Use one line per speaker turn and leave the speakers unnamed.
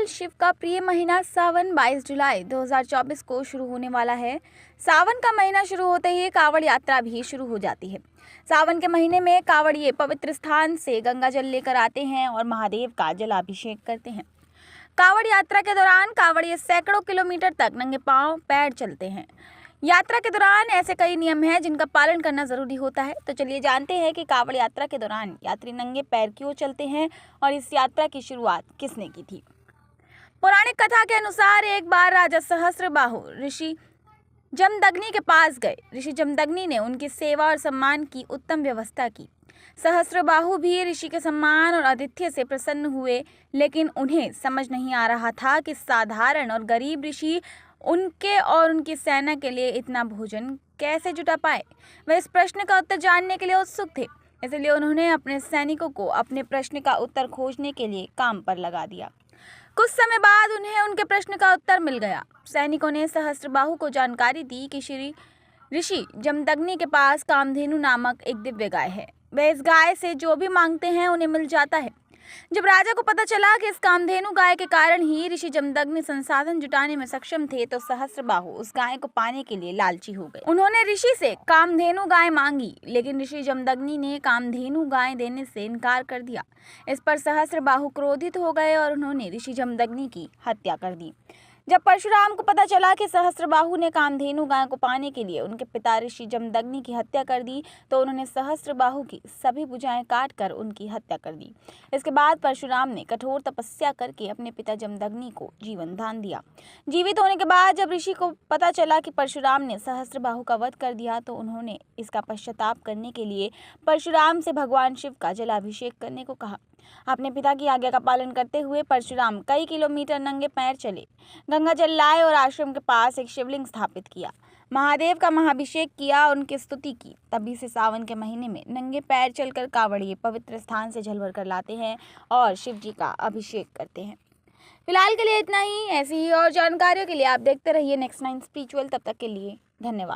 शिव का प्रिय महीना सावन 22 जुलाई 2024 को शुरू होने वाला है। सावन का महीना शुरू होते ही कांवड़ यात्रा भी शुरू हो जाती है। सावन के महीने में कांवड़िए पवित्र स्थान से गंगा जल लेकर आते हैं और महादेव का जलाभिषेक करते हैं। कांवड़ यात्रा के दौरान कांवड़िए सैकड़ों किलोमीटर तक नंगे पांव पैर चलते हैं। यात्रा के दौरान ऐसे कई नियम हैं जिनका पालन करना जरूरी होता है। तो चलिए जानते हैं कि कांवड़ यात्रा के दौरान यात्री नंगे पैर क्यों चलते हैं और इस यात्रा की शुरुआत किसने की थी। पौराणिक कथा के अनुसार एक बार राजा सहस्त्रबाहु ऋषि जमदग्नि के पास गए। ऋषि जमदग्नि ने उनकी सेवा और सम्मान की उत्तम व्यवस्था की। सहस्त्रबाहु भी ऋषि के सम्मान और आतिथ्य से प्रसन्न हुए, लेकिन उन्हें समझ नहीं आ रहा था कि साधारण और गरीब ऋषि उनके और उनकी सेना के लिए इतना भोजन कैसे जुटा पाए। वे इस प्रश्न का उत्तर जानने के लिए उत्सुक थे, इसलिए उन्होंने अपने सैनिकों को अपने प्रश्न का उत्तर खोजने के लिए काम पर लगा दिया। कुछ समय बाद उन्हें उनके प्रश्न का उत्तर मिल गया। सैनिकों ने सहस्त्रबाहु को जानकारी दी कि श्री ऋषि जमदग्नि के पास कामधेनु नामक एक दिव्य गाय है। वे इस गाय से जो भी मांगते हैं उन्हें मिल जाता है। जब राजा को पता चला कि इस कामधेनु गाय के कारण ही ऋषि जमदग्नि संसाधन जुटाने में सक्षम थे, तो सहस्त्रबाहु उस गाय को पाने के लिए लालची हो गए। उन्होंने ऋषि से कामधेनु गाय मांगी, लेकिन ऋषि जमदग्नि ने कामधेनु गाय देने से इनकार कर दिया। इस पर सहस्त्रबाहु क्रोधित हो गए और उन्होंने ऋषि जमदग्नि की हत्या कर दी। जब परशुराम को पता चला कि सहस्त्रबाहु ने कामधेनु गाय को पाने के लिए उनके पिता ऋषि जमदग्नि की हत्या कर दी, तो उन्होंने सहस्त्रबाहु की सभी भुजाएं काटकर उनकी हत्या कर दी। इसके बाद परशुराम ने कठोर तपस्या करके अपने पिता जमदग्नि को जीवन दान दिया। जीवित होने के बाद जब ऋषि को पता चला कि परशुराम ने सहस्त्रबाहु का वध कर दिया, तो उन्होंने इसका पश्चाताप करने के लिए परशुराम से भगवान शिव का जलाभिषेक करने को कहा। अपने पिता की आज्ञा का पालन करते हुए परशुराम कई किलोमीटर नंगे पैर चले, गंगा जल लाए और आश्रम के पास एक शिवलिंग स्थापित किया। महादेव का महाभिषेक किया, उनकी स्तुति की। तभी से सावन के महीने में नंगे पैर चलकर कांवड़िए पवित्र स्थान से जल भर कर लाते हैं और शिव जी का अभिषेक करते हैं। फिलहाल के लिए इतना ही। ऐसी ही और जानकारियों के लिए आप देखते रहिए नेक्स्ट 9 स्पिरिचुअल। तब तक के लिए धन्यवाद।